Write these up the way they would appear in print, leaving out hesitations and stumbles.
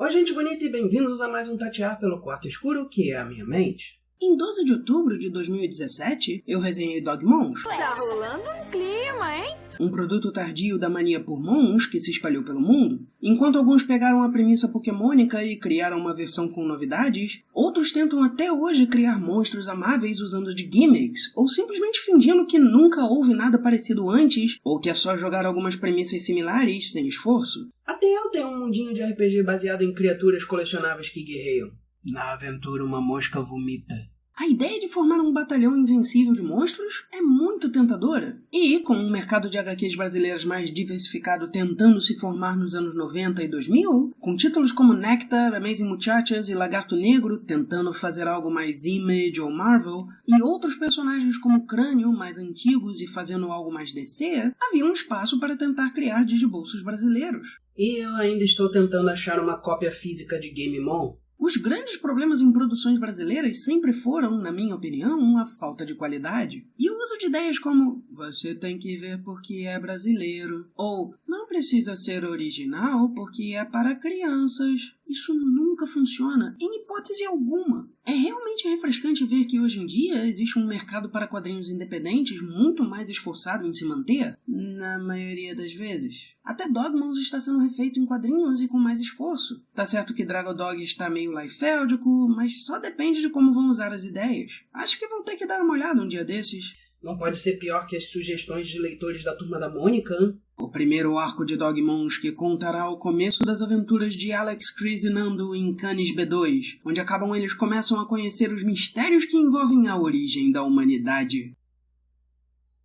Oi, gente bonita, e bem-vindos a mais um Tatear pelo Quarto Escuro, que é a minha mente. Em 12 de outubro de 2017, eu resenhei Dogmons. Tá rolando um clima, hein? Um produto tardio da mania por Mons que se espalhou pelo mundo. Enquanto alguns pegaram a premissa pokémônica e criaram uma versão com novidades, outros tentam até hoje criar monstros amáveis usando de gimmicks, ou simplesmente fingindo que nunca houve nada parecido antes, ou que é só jogar algumas premissas similares sem esforço. Até eu tenho um mundinho de RPG baseado em criaturas colecionáveis que guerreiam. Na aventura, uma mosca vomita. A ideia de formar um batalhão invencível de monstros é muito tentadora. E, com um mercado de HQs brasileiras mais diversificado tentando se formar nos anos 90 e 2000, com títulos como Nectar, Amazing Muchachas e Lagarto Negro tentando fazer algo mais Image ou Marvel, e outros personagens como Crânio, mais antigos e fazendo algo mais DC, havia um espaço para tentar criar digibolsos brasileiros. E eu ainda estou tentando achar uma cópia física de Game Mon. Os grandes problemas em produções brasileiras sempre foram, na minha opinião, a falta de qualidade. E o uso de ideias como "você tem que ver porque é brasileiro" ou "não precisa ser original porque é para crianças". Isso nunca funciona, em hipótese alguma. É realmente refrescante ver que hoje em dia existe um mercado para quadrinhos independentes muito mais esforçado em se manter, na maioria das vezes. Até Dogmons está sendo refeito em quadrinhos e com mais esforço. Tá certo que Dragodog está meio Liefeldico, mas só depende de como vão usar as ideias. Acho que vou ter que dar uma olhada um dia desses. Não pode ser pior que as sugestões de leitores da Turma da Mônica, hein? O primeiro arco de Dogmons que contará o começo das aventuras de Alex, Chris e Nando em Canis B2, onde eles começam a conhecer os mistérios que envolvem a origem da humanidade.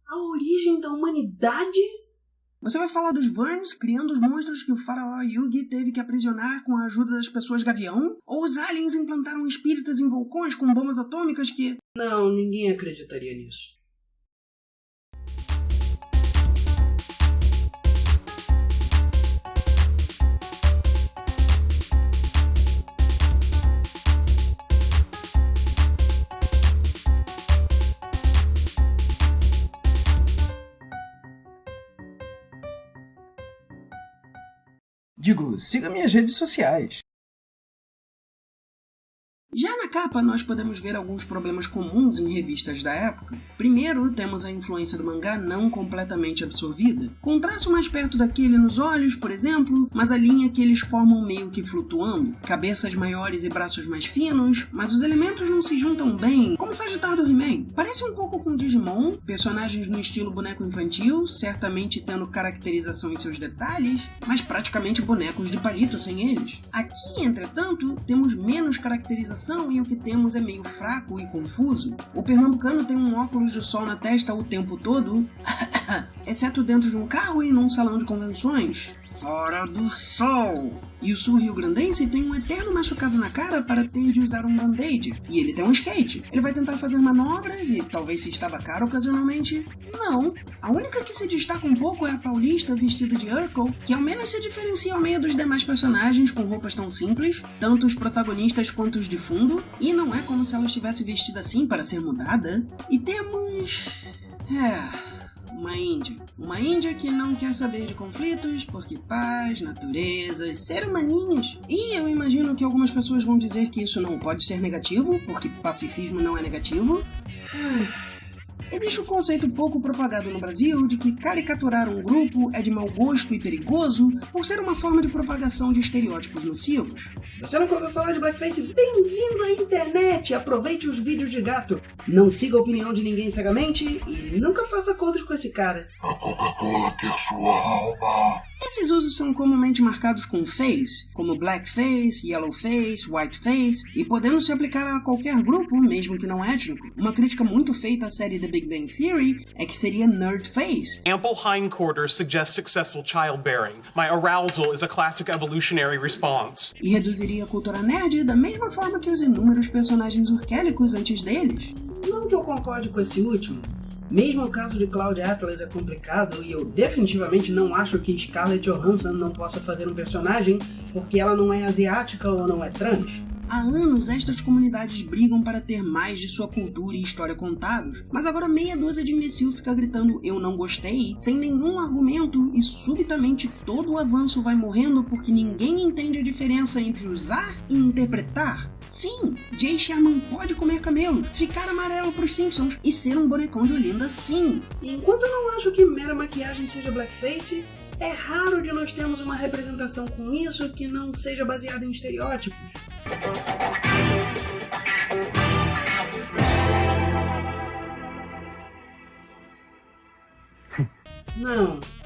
A origem da humanidade? Você vai falar dos Verns criando os monstros que o faraó Yugi teve que aprisionar com a ajuda das pessoas gavião? Ou os aliens implantaram espíritos em vulcões com bombas atômicas que... Não, ninguém acreditaria nisso. Siga minhas redes sociais. Já na capa, nós podemos ver alguns problemas comuns em revistas da época. Primeiro, temos a influência do mangá não completamente absorvida, com um traço mais perto daquele nos olhos, por exemplo, mas a linha que eles formam meio que flutuando, cabeças maiores e braços mais finos, mas os elementos não se juntam bem, como o Sagitário do He-Man. Parece um pouco com Digimon, personagens no estilo boneco infantil, certamente tendo caracterização em seus detalhes, mas praticamente bonecos de palito sem eles. Aqui, entretanto, temos menos caracterização e o que temos é meio fraco e confuso. O pernambucano tem um óculos de sol na testa o tempo todo, exceto dentro de um carro e num salão de convenções. Fora do sol! E o sul-rio-grandense tem um eterno machucado na cara para ter de usar um band-aid. E ele tem um skate. Ele vai tentar fazer manobras e talvez se estabacar ocasionalmente. Não. A única que se destaca um pouco é a paulista vestida de Urkel, que ao menos se diferencia ao meio dos demais personagens com roupas tão simples, tanto os protagonistas quanto os de fundo, e não é como se ela estivesse vestida assim para ser mudada. E temos... uma índia. Uma índia que não quer saber de conflitos, porque paz, natureza, ser humaninhos. E eu imagino que algumas pessoas vão dizer que isso não pode ser negativo, porque pacifismo não é negativo. Existe um conceito pouco propagado no Brasil de que caricaturar um grupo é de mau gosto e perigoso por ser uma forma de propagação de estereótipos nocivos. Se você nunca ouviu falar de blackface, bem-vindo à internet! Aproveite os vídeos de gato. Não siga a opinião de ninguém cegamente e nunca faça acordos com esse cara. A Coca-Cola quer sua alma. Esses usos são comumente marcados com face, como blackface, yellowface, whiteface, e podendo se aplicar a qualquer grupo, mesmo que não étnico. Uma crítica muito feita à série The Big Bang Theory é que seria nerdface. Ample hindquarters suggest successful childbearing. My arousal is a classic evolutionary response. E reduziria a cultura nerd da mesma forma que os inúmeros personagens urkélicos antes deles. Não que eu concorde com esse último. Mesmo o caso de Cloud Atlas é complicado e eu definitivamente não acho que Scarlett Johansson não possa fazer um personagem porque ela não é asiática ou não é trans. Há anos estas comunidades brigam para ter mais de sua cultura e história contados, mas agora meia dúzia de imbecil fica gritando "eu não gostei", sem nenhum argumento, e subitamente todo o avanço vai morrendo porque ninguém entende a diferença entre usar e interpretar. Sim, Jay Sherman pode comer camelo, ficar amarelo pros Simpsons e ser um bonecão de Olinda, sim. E enquanto eu não acho que mera maquiagem seja blackface, é raro de nós termos uma representação com isso que não seja baseada em estereótipos.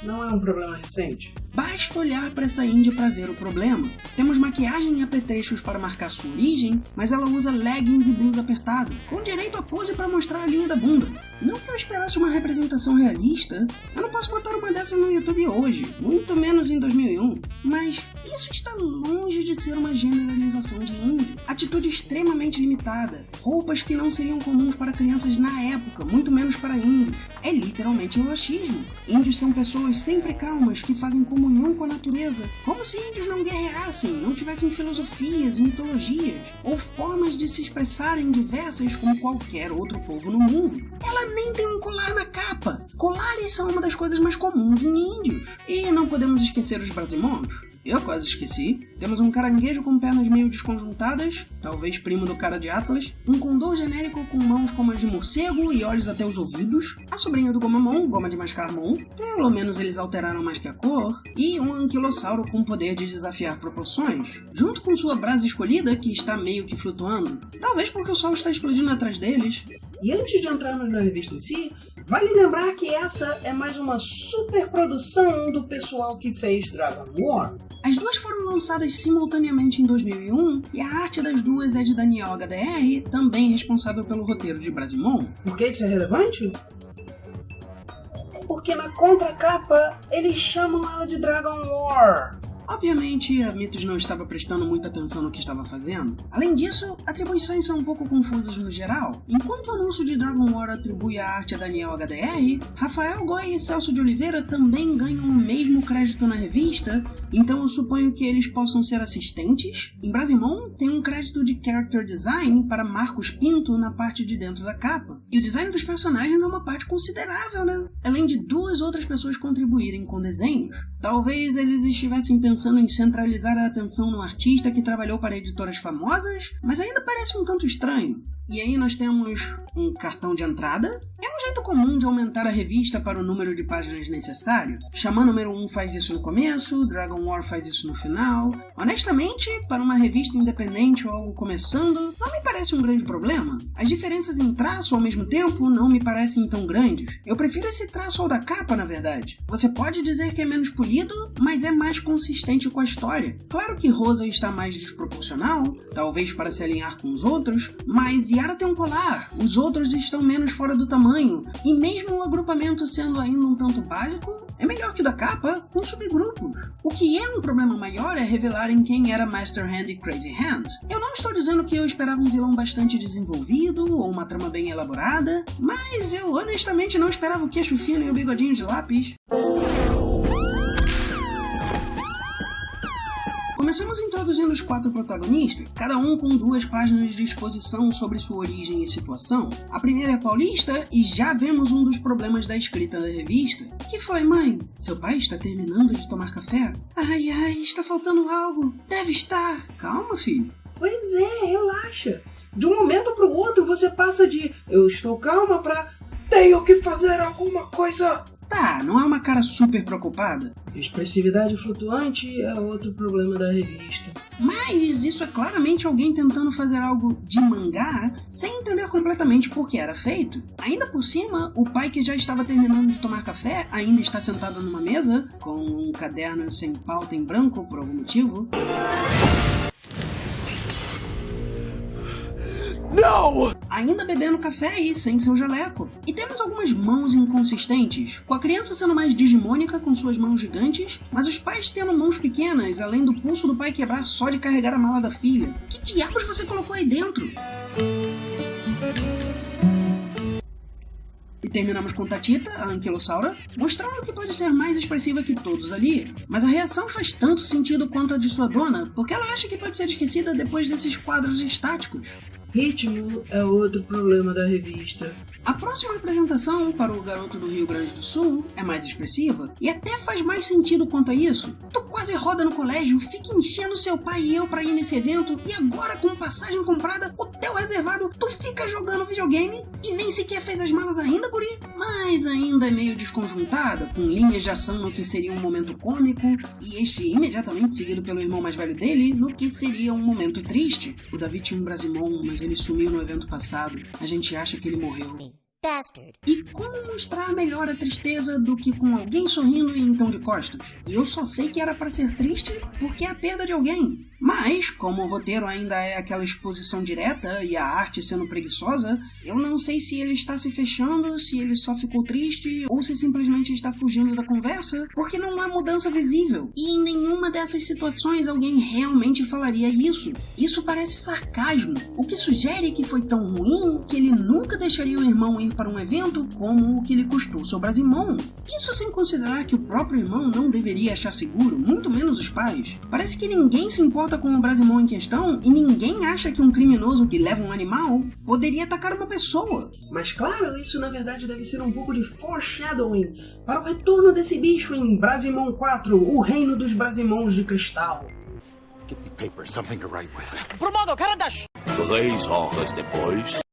Não é um problema recente. Basta olhar para essa índia para ver o problema. Temos maquiagem e apetrechos para marcar sua origem, mas ela usa leggings e blusa apertada, com direito a pose para mostrar a linha da bunda. Não que eu esperasse uma representação realista, eu não posso botar uma dessas no YouTube hoje, muito menos em 2001. Mas isso está longe de ser uma generalização de índio. Atitude extremamente limitada, roupas que não seriam comuns para crianças na época, muito menos para índios. É literalmente um machismo. Índios são pessoas sempre calmas que fazem comunhão com a natureza, como se índios não guerreassem, não tivessem filosofias e mitologias, ou formas de se expressarem diversas como qualquer outro povo no mundo. Ela nem tem um colar na capa. Colares são uma das coisas mais comuns em índios. E não podemos esquecer os brasimons. Eu quase esqueci. Temos um caranguejo com pernas meio desconjuntadas, talvez primo do cara de Atlas, um condor genérico com mãos como as de morcego e olhos até os ouvidos, a sobrinha do Gomamon, goma de mascar Mon, pelo menos eles alteraram mais que a cor, e um anquilossauro com poder de desafiar proporções, junto com sua brasa escolhida que está meio que flutuando, talvez porque o sol está explodindo atrás deles. E antes de entrarmos na revista em si, vale lembrar que essa é mais uma superprodução do pessoal que fez Dragon War. As duas foram lançadas simultaneamente em 2001 e a arte das duas é de Daniel HDR, também responsável pelo roteiro de Brasimon. Por que isso é relevante? Porque na contracapa eles chamam ela de Dragon War. Obviamente, a Mythos não estava prestando muita atenção no que estava fazendo. Além disso, atribuições são um pouco confusas no geral. Enquanto o anúncio de Dragon War atribui a arte a Daniel HDR, Rafael Goy e Celso de Oliveira também ganham o mesmo crédito na revista, então eu suponho que eles possam ser assistentes. Em Brasimon, tem um crédito de Character Design para Marcos Pinto na parte de dentro da capa. E o design dos personagens é uma parte considerável, né? Além de duas outras pessoas contribuírem com desenhos. Talvez eles estivessem pensando em centralizar a atenção no artista que trabalhou para editoras famosas, mas ainda parece um tanto estranho. E aí nós temos um cartão de entrada. É um jeito comum de aumentar a revista para o número de páginas necessário. Xamã número 1 faz isso no começo, Dragon War faz isso no final. Honestamente, para uma revista independente ou algo começando, não me parece um grande problema. As diferenças em traço ao mesmo tempo não me parecem tão grandes. Eu prefiro esse traço ao da capa, na verdade. Você pode dizer que é menos polido, mas é mais consistente com a história. Claro que Rosa está mais desproporcional, talvez para se alinhar com os outros, mas Yara tem um colar, os outros estão menos fora do tamanho, e mesmo o agrupamento sendo ainda um tanto básico, é melhor que o da capa, com subgrupos. O que é um problema maior é revelarem quem era Master Hand e Crazy Hand. Eu não estou dizendo que eu esperava um vilão bastante desenvolvido, ou uma trama bem elaborada, mas eu honestamente não esperava o queixo fino e o bigodinho de lápis. Começamos introduzindo os 4 protagonistas, cada um com 2 páginas de exposição sobre sua origem e situação. A primeira é paulista e já vemos um dos problemas da escrita da revista. Que foi, mãe? Seu pai está terminando de tomar café? Ai, está faltando algo. Deve estar. Calma, filho. Pois é, relaxa. De um momento para o outro você passa de eu estou calma pra tenho que fazer alguma coisa. Tá, não é uma cara super preocupada? Expressividade flutuante é outro problema da revista. Mas isso é claramente alguém tentando fazer algo de mangá sem entender completamente por que era feito. Ainda por cima, o pai que já estava terminando de tomar café ainda está sentado numa mesa, com um caderno sem pauta em branco por algum motivo. No! Ainda bebendo café e sem seu jaleco. E temos algumas mãos inconsistentes, com a criança sendo mais digimônica com suas mãos gigantes, mas os pais tendo mãos pequenas, além do pulso do pai quebrar só de carregar a mala da filha. Que diabos você colocou aí dentro? E terminamos com Tatita, a anquilossaura, mostrando que pode ser mais expressiva que todos ali. Mas a reação faz tanto sentido quanto a de sua dona, porque ela acha que pode ser esquecida depois desses quadros estáticos. Ritmo é outro problema da revista. A próxima apresentação para o garoto do Rio Grande do Sul é mais expressiva e até faz mais sentido quanto a isso. Tu quase roda no colégio, fica enchendo seu pai e eu pra ir nesse evento e agora com passagem comprada, hotel reservado, tu fica jogando videogame e nem sequer fez as malas ainda, guri? Mas ainda é meio desconjuntada, com linhas de ação no que seria um momento cômico e este imediatamente seguido pelo irmão mais velho dele no que seria um momento triste. O Davi tinha um Brasimon, mas ele sumiu no evento passado. A gente acha que ele morreu. Bastard. E como mostrar melhor a tristeza do que com alguém sorrindo e então de costas? E eu só sei que era pra ser triste porque é a perda de alguém. Mas, como o roteiro ainda é aquela exposição direta e a arte sendo preguiçosa, eu não sei se ele está se fechando, se ele só ficou triste ou se simplesmente está fugindo da conversa, porque não há mudança visível. E em nenhuma dessas situações alguém realmente falaria isso. Isso parece sarcasmo, o que sugere que foi tão ruim que ele nunca deixaria o irmão ir para um evento como o que lhe custou seu Brasimon. Isso sem considerar que o próprio irmão não deveria achar seguro, muito menos os pais. Parece que ninguém se importa com o Brasimon em questão e ninguém acha que um criminoso que leva um animal poderia atacar uma pessoa. Mas claro, isso na verdade deve ser um pouco de foreshadowing para o retorno desse bicho em Brasimon 4, o reino dos Brasimons de cristal. Get me paper, something to write with. 3 horas depois.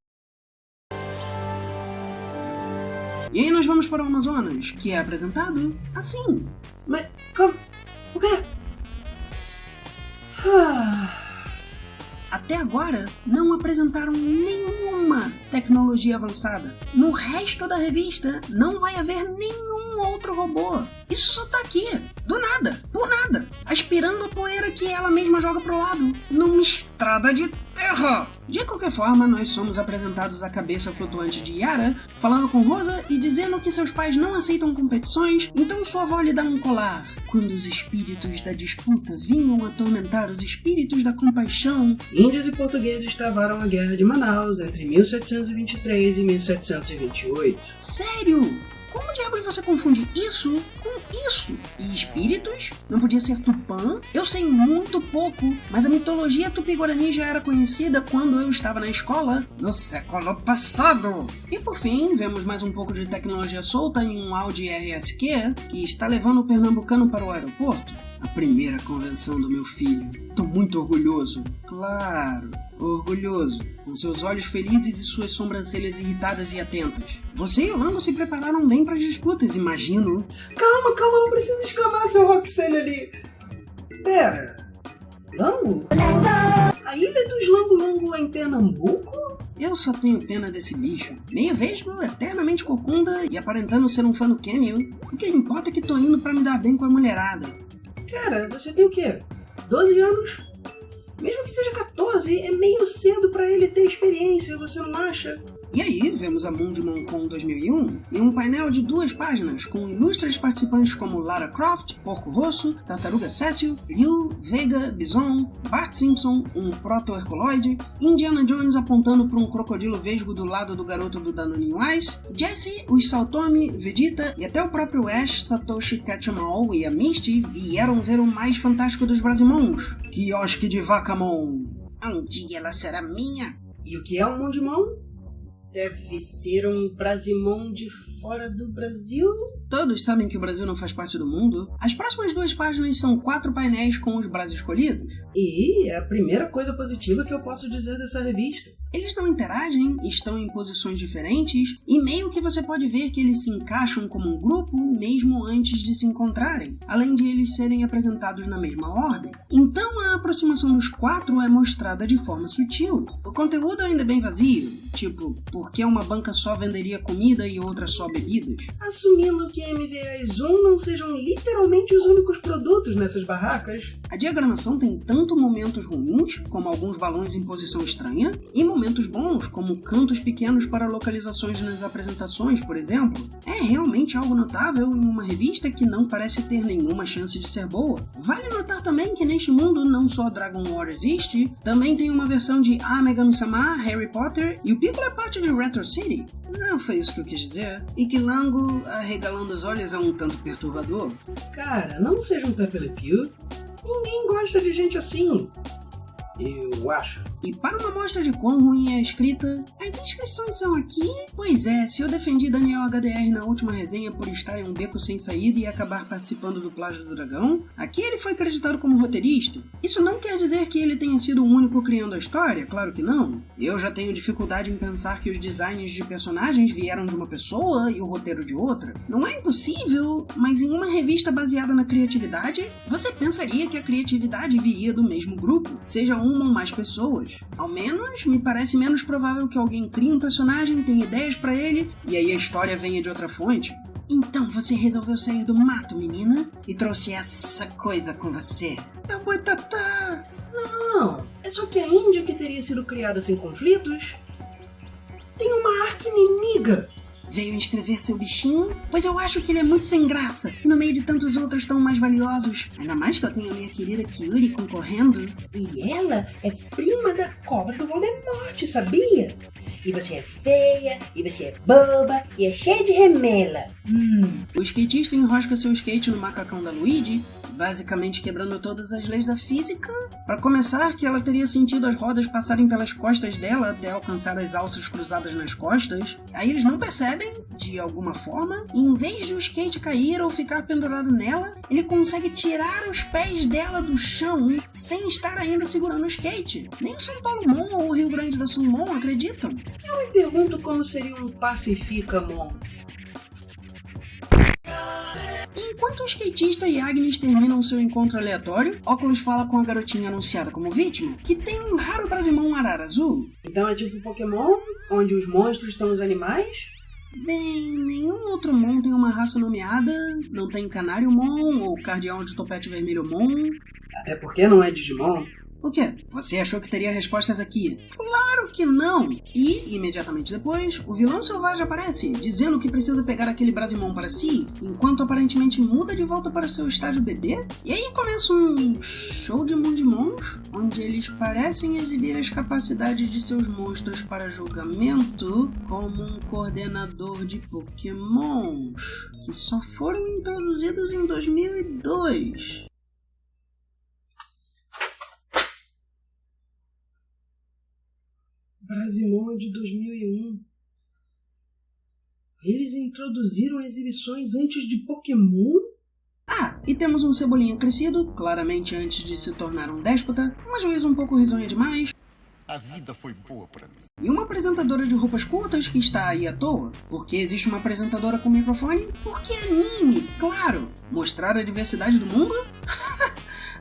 E aí nós vamos para o Amazonas, que é apresentado assim. Mas como? O quê? Até agora, não apresentaram nenhuma tecnologia avançada. No resto da revista, não vai haver nenhum outro robô. Isso só tá aqui, do nada, por nada, aspirando a poeira que ela mesma joga pro lado, numa estrada de terra. De qualquer forma, nós somos apresentados à cabeça flutuante de Yara, falando com Rosa e dizendo que seus pais não aceitam competições, então sua avó lhe dá um colar. Quando os espíritos da disputa vinham atormentar os espíritos da compaixão, Índios e portugueses travaram a Guerra de Manaus entre 1723 e 1728. Sério? Como diabos você confunde isso com isso? E espíritos? Não podia ser Tupã? Eu sei muito pouco, mas a mitologia tupi-guarani já era conhecida quando eu estava na escola no século passado. E por fim, vemos mais um pouco de tecnologia solta em um Audi RSQ que está levando o pernambucano para o aeroporto. A primeira convenção do meu filho. Tô muito orgulhoso. Claro, orgulhoso. Com seus olhos felizes e suas sobrancelhas irritadas e atentas. Você e o Lango se prepararam bem para as disputas, imagino. Calma, não precisa exclamar seu Roxane ali. Pera, Lango? A ilha dos Lango-Lango é em Pernambuco? Eu só tenho pena desse bicho. Meio vesgo, eternamente corcunda e aparentando ser um fã do Cameo. O que importa é que tô indo pra me dar bem com a mulherada. Cara, você tem o quê? 12 anos? Mesmo que seja 14, é meio cedo pra ele ter experiência, você não acha? E aí, vemos a Mundimon Con 2001 em um painel de 2 páginas com ilustres participantes como Lara Croft, Porco Rosso, Tartaruga Cécio, Ryu, Vega, Bison, Bart Simpson, um proto-herculoide, Indiana Jones apontando para um crocodilo vesgo do lado do garoto do Danoninho Ice, Jesse, os Saltomi, Vegeta e até o próprio Ash, Satoshi Ketchumall e a Misty vieram ver o mais fantástico dos Brasimons, Quiosque de Vacamon. Um dia ela será minha. E o que é um Mundimon? Deve ser um Brasimon de fora do Brasil? Todos sabem que o Brasil não faz parte do mundo. As próximas 2 páginas são 4 painéis com os Bras escolhidos. E é a primeira coisa positiva que eu posso dizer dessa revista. Eles não interagem, estão em posições diferentes, e meio que você pode ver que eles se encaixam como um grupo mesmo antes de se encontrarem, além de eles serem apresentados na mesma ordem. Então a aproximação dos 4 é mostrada de forma sutil. O conteúdo ainda é bem vazio, tipo, por que uma banca só venderia comida e outra só bebidas. Assumindo que MVA e Zoom não sejam literalmente os únicos produtos nessas barracas. A diagramação tem tanto momentos ruins, como alguns balões em posição estranha, e momentos bons, como cantos pequenos para localizações nas apresentações, por exemplo. É realmente algo notável em uma revista que não parece ter nenhuma chance de ser boa. Vale notar também que neste mundo não só Dragon War existe, também tem uma versão de Megami-sama, Harry Potter, e o Piccolo é parte de Retro City. Não foi isso que eu quis dizer. E que Lango, arregalando os olhos, é um tanto perturbador. Cara, não seja um Pepe Le Pew. Ninguém gosta de gente assim. Eu acho. E para uma amostra de quão ruim é a escrita, as inscrições são aqui? Pois é, se eu defendi Daniel HDR na última resenha por estar em um beco sem saída e acabar participando do Plágio do Dragão, aqui ele foi acreditado como roteirista. Isso não quer dizer que ele tenha sido o único criando a história, claro que não. Eu já tenho dificuldade em pensar que os designs de personagens vieram de uma pessoa e o roteiro de outra. Não é impossível, mas em uma revista baseada na criatividade, você pensaria que a criatividade viria do mesmo grupo, seja uma ou mais pessoas. Ao menos, me parece menos provável que alguém crie um personagem, tenha ideias pra ele, e aí a história venha de outra fonte. Então você resolveu sair do mato, menina? E trouxe essa coisa com você? É o Boitatá! Não, é só que a Índia, que teria sido criada sem conflitos, tem uma arqui-inimiga. Veio inscrever seu bichinho? Pois eu acho que ele é muito sem graça, e no meio de tantos outros tão mais valiosos. Ainda mais que eu tenho a minha querida Kyuri concorrendo. E ela é prima da cobra do Voldemort, sabia? E você é feia, e você é boba, e é cheia de remela. O skatista enrosca seu skate no macacão da Luigi, basicamente quebrando todas as leis da física. Para começar, que ela teria sentido as rodas passarem pelas costas dela até alcançar as alças cruzadas nas costas. Aí eles não percebem, de alguma forma, e em vez de o skate cair ou ficar pendurado nela, ele consegue tirar os pés dela do chão sem estar ainda segurando o skate. Nem o São Paulo Mon ou o Rio Grande do Sul Mon acreditam. Eu me pergunto como seria um Pacifica-Mon. Enquanto o skatista e Agnes terminam seu encontro aleatório, Oculus fala com a garotinha anunciada como vítima, que tem um raro Brasimon arara azul. Então é tipo Pokémon, onde os monstros são os animais? Bem, nenhum outro Mon tem uma raça nomeada, não tem Canário Mon ou Cardeal de Topete Vermelho Mon. Até porque não é Digimon. O quê? Você achou que teria respostas aqui? Claro que não! E, imediatamente depois, o vilão selvagem aparece, dizendo que precisa pegar aquele Brasimon para si, enquanto aparentemente muda de volta para seu estágio bebê. E aí começa um show de Mundimons, onde eles parecem exibir as capacidades de seus monstros para julgamento como um coordenador de Pokémons, que só foram introduzidos em 2002. Brasimon de 2001. Eles introduziram exibições antes de Pokémon? Ah, e temos um Cebolinha crescido, claramente antes de se tornar um déspota, uma juíza um pouco risonha demais. A vida foi boa pra mim. E uma apresentadora de roupas curtas que está aí à toa. Por que existe uma apresentadora com microfone? Porque é anime, claro. Mostrar a diversidade do mundo?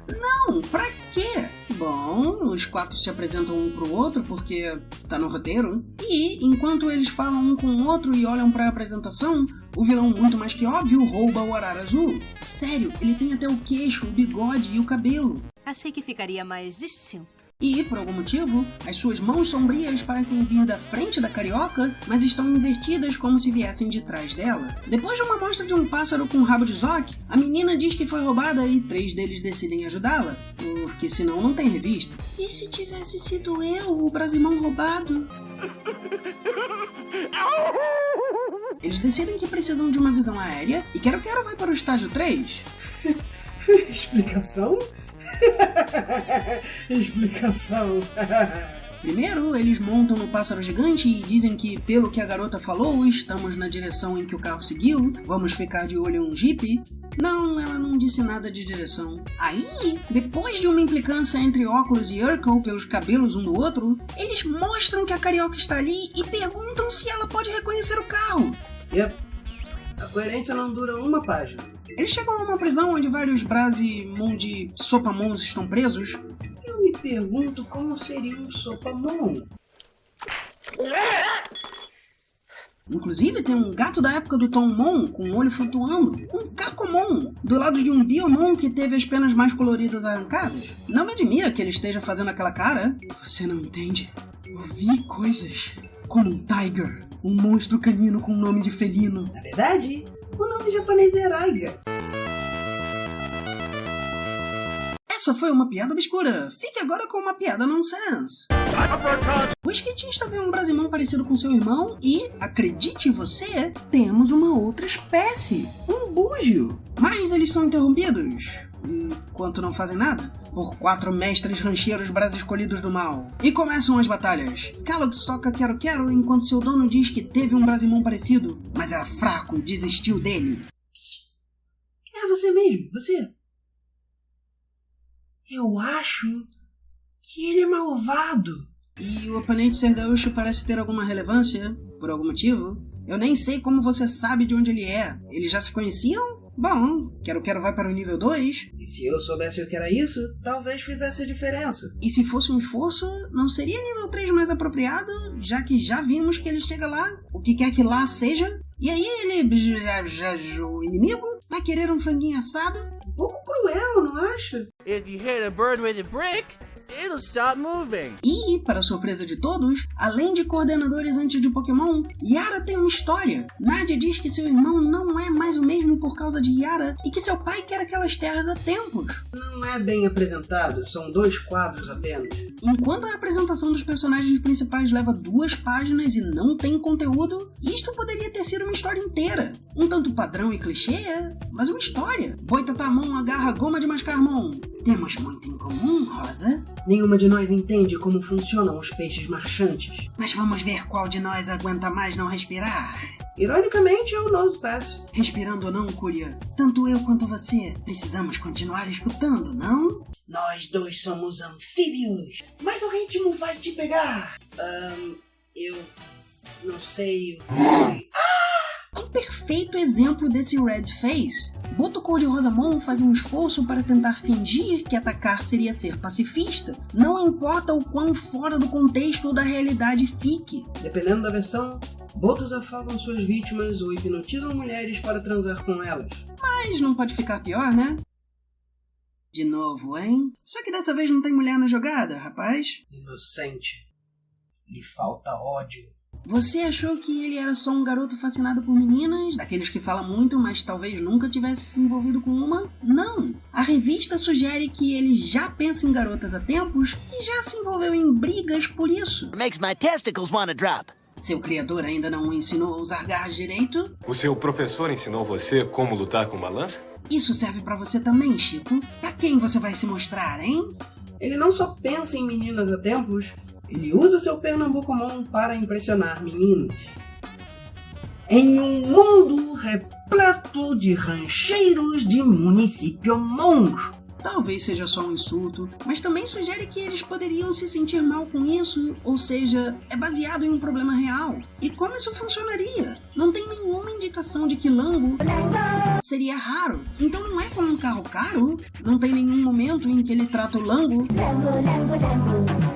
Não, pra quê? Bom, os quatro se apresentam um pro outro porque tá no roteiro. E, enquanto eles falam um com o outro e olham pra apresentação, o vilão, muito mais que óbvio, rouba o arara azul. Sério, ele tem até o queixo, o bigode e o cabelo. Achei que ficaria mais distinto. E, por algum motivo, as suas mãos sombrias parecem vir da frente da carioca, mas estão invertidas como se viessem de trás dela. Depois de uma amostra de um pássaro com rabo de zoque, a menina diz que foi roubada e 3 deles decidem ajudá-la, porque senão não tem revista. E se tivesse sido eu, o Brasimon roubado? Eles decidem que precisam de uma visão aérea e Quero Quero vai para o estágio 3. Explicação? Explicação. Primeiro, eles montam no pássaro gigante e dizem que, pelo que a garota falou, estamos na direção em que o carro seguiu, vamos ficar de olho em um Jeep. Não, ela não disse nada de direção. Aí, depois de uma implicância entre Oculus e Urkel pelos cabelos um do outro, eles mostram que a carioca está ali e perguntam se ela pode reconhecer o carro. Yep. A coerência não dura uma página. Eles chegam a uma prisão onde vários Brasimon de Sopamons estão presos. Eu me pergunto como seria um Sopamon. Inclusive tem um gato da época do Tommon com o olho flutuando, um Cacomon, do lado de um Biomon que teve as penas mais coloridas arrancadas. Não me admira que ele esteja fazendo aquela cara. Você não entende? Eu vi coisas como um Tiger, um monstro canino com nome de felino. Na verdade, o nome japonês é Raiga. Essa foi uma piada obscura. Fique agora com uma piada nonsense. O skatista vê um brasimão parecido com seu irmão e, acredite você, temos uma outra espécie, um búgio. Mas eles são interrompidos, enquanto não fazem nada, por 4 mestres rancheiros brás escolhidos do mal. E começam as batalhas. Kellogg's toca quero-quero enquanto seu dono diz que teve um brasimão parecido, mas era fraco e desistiu dele. Psst. É você mesmo, você. Eu acho que ele é malvado. E o oponente ser gaúcho parece ter alguma relevância, por algum motivo. Eu nem sei como você sabe de onde ele é. Eles já se conheciam? Bom, quero vai para o nível 2. E se eu soubesse o que era isso, talvez fizesse a diferença. E se fosse um esforço, não seria nível 3 mais apropriado, já que já vimos que ele chega lá, o que quer que lá seja. E aí ele, o inimigo, vai querer um franguinho assado? Um pouco cruel, não acha? If you hit a bird with a brick, it'll stop moving. E, para surpresa de todos, além de coordenadores antes de Pokémon, Yara tem uma história. Nadia diz que seu irmão não é mais o mesmo por causa de Yara e que seu pai quer aquelas terras há tempos. Não é bem apresentado, são 2 quadros apenas. Enquanto a apresentação dos personagens principais leva 2 páginas e não tem conteúdo, isto poderia ter sido uma história inteira. Um tanto padrão e clichê, mas uma história. Boitatamon agarra goma de mascarmon. Temos muito em comum, Rosa. Nenhuma de nós entende como funcionam os peixes marchantes. Mas vamos ver qual de nós aguenta mais não respirar. Ironicamente, é o Nosepass. Respirando ou não, Curia, tanto eu quanto você precisamos continuar escutando, não? Nós 2 somos anfíbios, mas o ritmo vai te pegar. Eu não sei o que... Um perfeito exemplo desse Red Face. Boto Cor-de-Rosamon faz um esforço para tentar fingir que atacar seria ser pacifista, não importa o quão fora do contexto ou da realidade fique. Dependendo da versão, Botos afagam suas vítimas ou hipnotizam mulheres para transar com elas. Mas não pode ficar pior, né? De novo, hein? Só que dessa vez não tem mulher na jogada, rapaz. Inocente. Lhe falta ódio. Você achou que ele era só um garoto fascinado por meninas, daqueles que falam muito, mas talvez nunca tivesse se envolvido com uma? Não! A revista sugere que ele já pensa em garotas há tempos e já se envolveu em brigas por isso. Makes my testicles wanna drop. Seu criador ainda não o ensinou a usar garras direito? O seu professor ensinou você como lutar com uma lança? Isso serve pra você também, Chico. Pra quem você vai se mostrar, hein? Ele não só pensa em meninas há tempos, ele usa seu Pernambucomon para impressionar meninos. Em um mundo repleto de rancheiros de município-mons. Talvez seja só um insulto, mas também sugere que eles poderiam se sentir mal com isso, ou seja, é baseado em um problema real. E como isso funcionaria? Não tem nenhuma indicação de que Lango seria raro, então não é como um carro caro. Não tem nenhum momento em que ele trata o Lango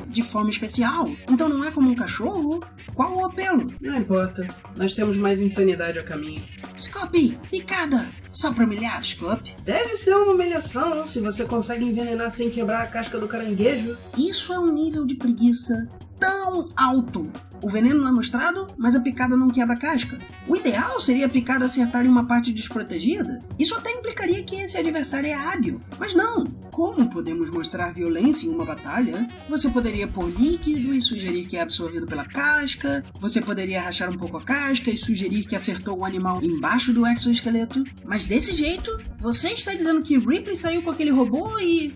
de forma especial, então não é como um cachorro. Qual o apelo? Não importa, nós temos mais insanidade a caminho. Scopy, picada! Só pra humilhar, Scop? Deve ser uma humilhação se você consegue envenenar sem quebrar a casca do caranguejo. Isso é um nível de preguiça tão alto. O veneno não é mostrado, mas a picada não quebra a casca. O ideal seria a picada acertar em uma parte desprotegida. Isso até implicaria que esse adversário é hábil. Mas não. Como podemos mostrar violência em uma batalha? Você poderia pôr líquido e sugerir que é absorvido pela casca. Você poderia rachar um pouco a casca e sugerir que acertou o animal embaixo do exoesqueleto. Mas desse jeito, você está dizendo que Ripley saiu com aquele robô e...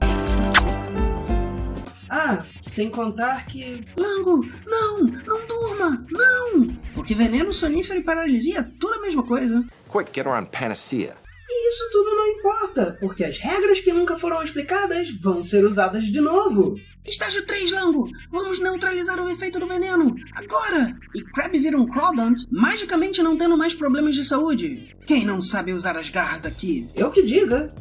Ah, sem contar que... Lango, não durma, não! Porque veneno, sonífero e paralisia, tudo a mesma coisa. Quick, get around Panacea. E isso tudo não importa, porque as regras que nunca foram explicadas vão ser usadas de novo. Estágio 3, Lango! Vamos neutralizar o efeito do veneno, agora! E Crab vira um Crawdaunt, magicamente não tendo mais problemas de saúde. Quem não sabe usar as garras aqui? Eu que diga.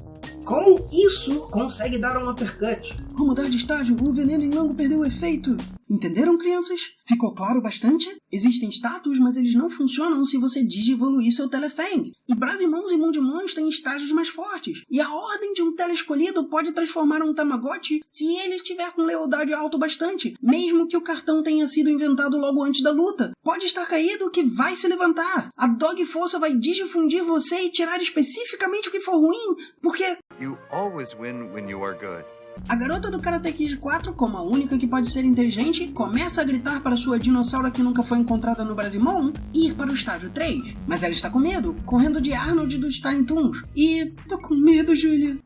Como isso consegue dar um uppercut? Ao mudar de estágio, o veneno em Lango perdeu o efeito. Entenderam, crianças? Ficou claro bastante? Existem status, mas eles não funcionam se você digievoluir seu Telefang. E Brasimons e Mundimons têm estágios mais fortes. E a ordem de um Tele-escolhido pode transformar um Tamagotchi se ele estiver com lealdade alto bastante, mesmo que o cartão tenha sido inventado logo antes da luta. Pode estar caído que vai se levantar. A Dog Força vai digifundir você e tirar especificamente o que for ruim, porque... You always win when you are good. A garota do Karate Kid 4, como a única que pode ser inteligente, começa a gritar para sua dinossauro que nunca foi encontrada no Brasimon ir para o estágio 3. Mas ela está com medo, correndo de Arnold dos Tiny Toons. E... tô com medo, Julia.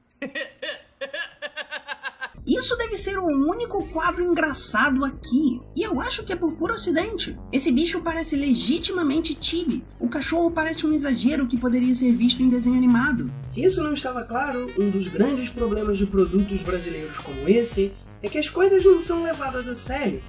Isso deve ser o único quadro engraçado aqui. E eu acho que é por puro acidente. Esse bicho parece legitimamente Chibi. O cachorro parece um exagero que poderia ser visto em desenho animado. Se isso não estava claro, um dos grandes problemas de produtos brasileiros como esse é que as coisas não são levadas a sério.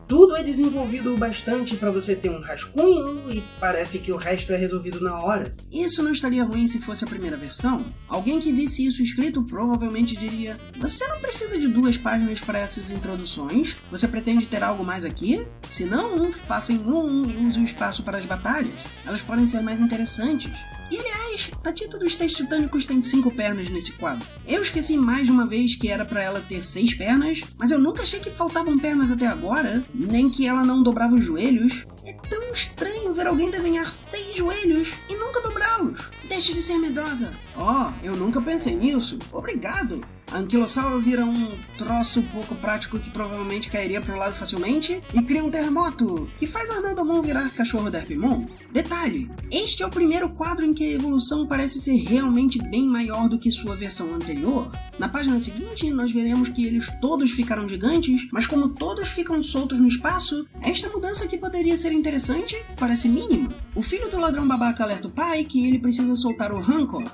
Tudo é desenvolvido o bastante para você ter um rascunho e parece que o resto é resolvido na hora. Isso não estaria ruim se fosse a primeira versão? Alguém que visse isso escrito provavelmente diria: você não precisa de 2 páginas para essas introduções? Você pretende ter algo mais aqui? Se não, faça em um e use o espaço para as batalhas. Elas podem ser mais interessantes. E aliás, Tatita dos Três Titânicos tem 5 pernas nesse quadro. Eu esqueci mais de uma vez que era pra ela ter 6 pernas, mas eu nunca achei que faltavam pernas até agora, nem que ela não dobrava os joelhos. É tão estranho ver alguém desenhar 6 joelhos e nunca dobrá-los. Deixe de ser medrosa. Eu nunca pensei nisso. Obrigado. A Anquilossauro vira um troço pouco prático que provavelmente cairia pro lado facilmente e cria um terremoto, que faz Arnaldomon virar cachorro da Herpimon. Detalhe, este é o primeiro quadro em que a evolução parece ser realmente bem maior do que sua versão anterior. Na página seguinte, nós veremos que eles todos ficaram gigantes, mas como todos ficam soltos no espaço, esta mudança que poderia ser interessante parece mínima. O filho do ladrão babaca alerta o pai que ele precisa soltar o Rancor,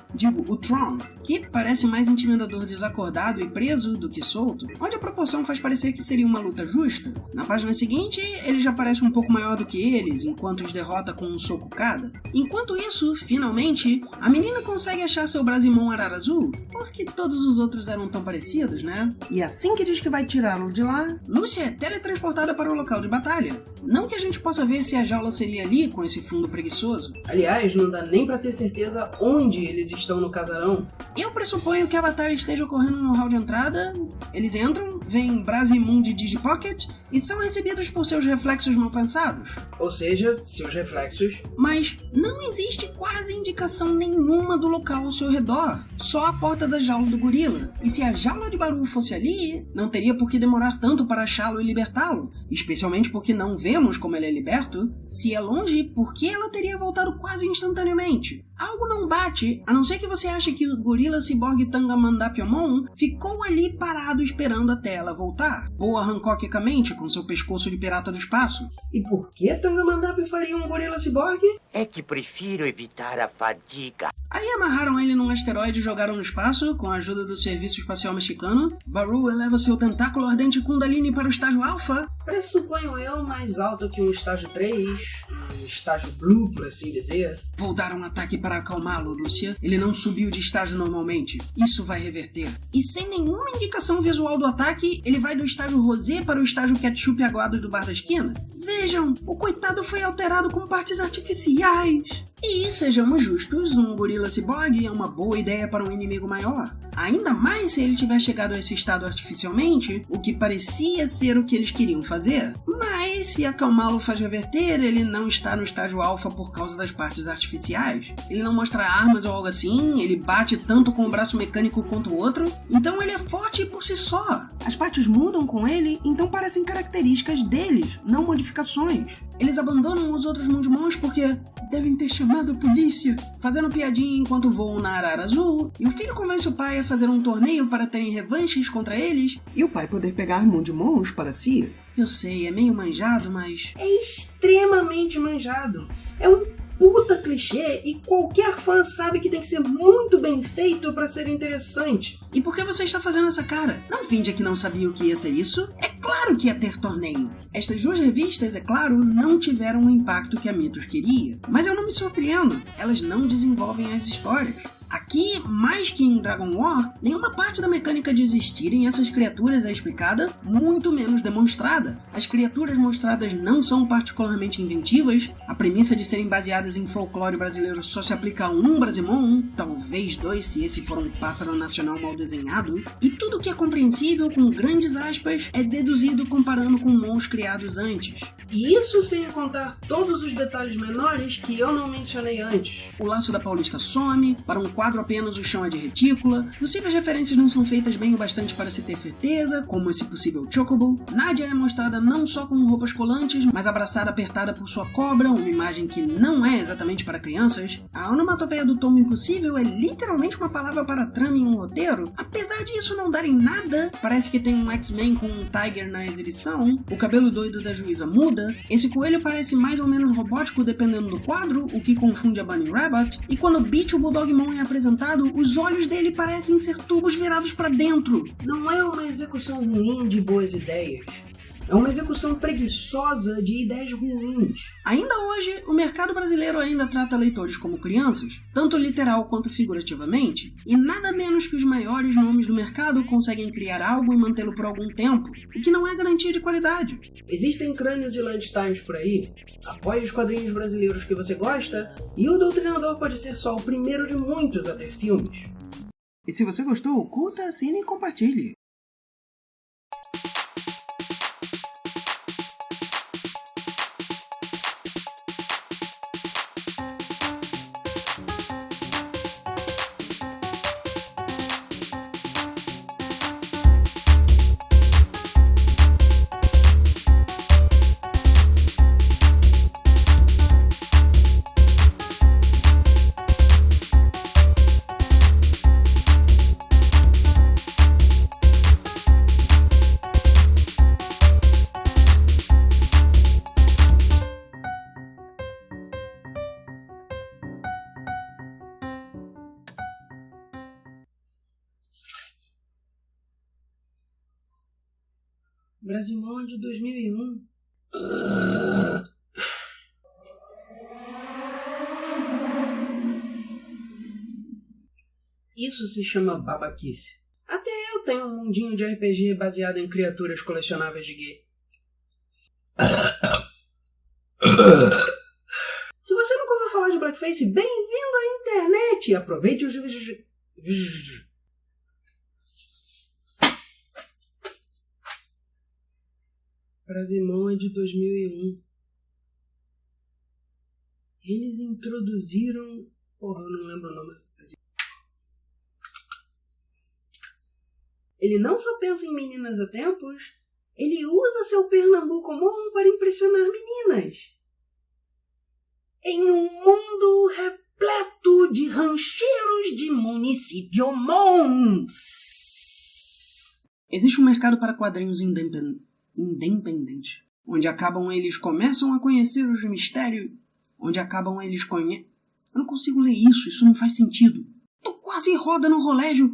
o Tron, que parece mais intimidador desacordado e preso do que solto, onde a proporção faz parecer que seria uma luta justa. Na página seguinte, ele já parece um pouco maior do que eles, enquanto os derrota com um soco cada. Enquanto isso, finalmente, a menina consegue achar seu Brasimon Arara Azul, porque todos os outros eram tão parecidos, né? E assim que diz que vai tirá-lo de lá, Lúcia é teletransportada para o local de batalha. Não que a gente possa ver se a jaula seria ali com esse fundo preguiçoso. Aliás, não dá nem pra ter certeza onde eles estão no casarão. Eu pressuponho que a batalha esteja ocorrendo no hall de entrada. Eles entram, veem Brasimon de Digipocket e são recebidos por seus reflexos mal pensados. Ou seja, seus reflexos. Mas não existe quase indicação nenhuma do local ao seu redor. Só a porta da jaula do gorila. E se a jaula de Baru fosse ali, não teria por que demorar tanto para achá-lo e libertá-lo. Especialmente porque não vemos como ele é liberto. Se é longe, por que ela teria voltado quase instantaneamente? Algo não bate, a não ser que você ache que o gorila ciborgue Tangamandapiomon ficou ali parado esperando até ela voltar. Voa hancockicamente com seu pescoço de pirata do espaço. E por que Tangamandap faria um gorila ciborgue? É que prefiro evitar a fadiga. Aí amarraram ele num asteroide e jogaram no espaço, com a ajuda do Serviço Espacial Mexicano. Baru eleva seu tentáculo ardente Kundalini para o estágio Alpha. Pressuponho eu mais alto que um estágio 3, um estágio Blue, por assim dizer. Vou dar um ataque para acalmá-lo, Lúcia. Ele não subiu de estágio normalmente. Isso vai reverter. E sem nenhuma indicação visual do ataque, ele vai do estágio Rosé para o estágio Ketchup aguado do bar da esquina. Vejam, o coitado foi alterado com partes artificiais. E, sejamos justos, um gorila ciborgue é uma boa ideia para um inimigo maior. Ainda mais se ele tiver chegado a esse estado artificialmente, o que parecia ser o que eles queriam fazer. Mas, se acalmá-lo faz reverter, ele não está no estágio alfa por causa das partes artificiais. Ele não mostra armas ou algo assim, ele bate tanto com o braço mecânico quanto o outro, então ele é forte por si só. As partes mudam com ele, então parecem características deles, não modificações. Eles abandonam os outros Mundimons porque devem ter chamado a polícia, fazendo piadinha enquanto voam na Arara Azul, e o filho convence o pai a fazer um torneio para terem revanches contra eles, e o pai poder pegar Mundimons para si. Eu sei, é meio manjado, mas... é extremamente manjado. É um puta clichê e qualquer fã sabe que tem que ser muito bem feito para ser interessante. E por que você está fazendo essa cara? Não finja que não sabia o que ia ser isso. É claro que ia ter torneio. Estas 2 revistas, é claro, não tiveram o impacto que a Mythos queria. Mas eu não me surpreendo. Elas não desenvolvem as histórias. Aqui, mais que em Dragon War, nenhuma parte da mecânica de existirem essas criaturas é explicada, muito menos demonstrada. As criaturas mostradas não são particularmente inventivas, a premissa de serem baseadas em folclore brasileiro só se aplica a um Brasimon, talvez dois se esse for um pássaro nacional mal desenhado, e tudo que é compreensível com grandes aspas é deduzido comparando com mons criados antes. E isso sem contar todos os detalhes menores que eu não mencionei antes. O laço da Paulista some, para um quadro apenas o chão é de retícula, possíveis referências não são feitas bem o bastante para se ter certeza, como esse possível Chocobo. Nadia é mostrada não só com roupas colantes, mas abraçada apertada por sua cobra, uma imagem que não é exatamente para crianças. A onomatopeia do Tomo Impossível é literalmente uma palavra para trama em um roteiro. Apesar disso não dar em nada, parece que tem um X-Men com um Tiger na exibição, o cabelo doido da juíza muda, esse coelho parece mais ou menos robótico dependendo do quadro, o que confunde a Bunny Rabbit, e quando Beach o Bulldogmon é apresentado, os olhos dele parecem ser tubos virados para dentro. Não é uma execução ruim de boas ideias. É uma execução preguiçosa de ideias ruins. Ainda hoje, o mercado brasileiro ainda trata leitores como crianças, tanto literal quanto figurativamente, e nada menos que os maiores nomes do mercado conseguem criar algo e mantê-lo por algum tempo, o que não é garantia de qualidade. Existem crânios e lunchtimes por aí. Apoie os quadrinhos brasileiros que você gosta, e o Doutrinador pode ser só o primeiro de muitos a ter filmes. E se você gostou, curta, assine e compartilhe. Brasimon de 2001. Isso se chama babaquice. Até eu tenho um mundinho de RPG baseado em criaturas colecionáveis de gay. Se você nunca ouviu falar de Blackface, bem-vindo à internet! Aproveite os... Brasimon é de 2001. Eles introduziram... Porra, eu não lembro o nome. Ele não só pensa em meninas há tempos, ele usa seu Pernambucomon para impressionar meninas. Em um mundo repleto de rancheiros de município-mons. Existe um mercado para quadrinhos independente, onde acabam eles começam a conhecer os mistérios, onde acabam eles conhecem... Eu não consigo ler isso não faz sentido. Tô quase roda no rolégio.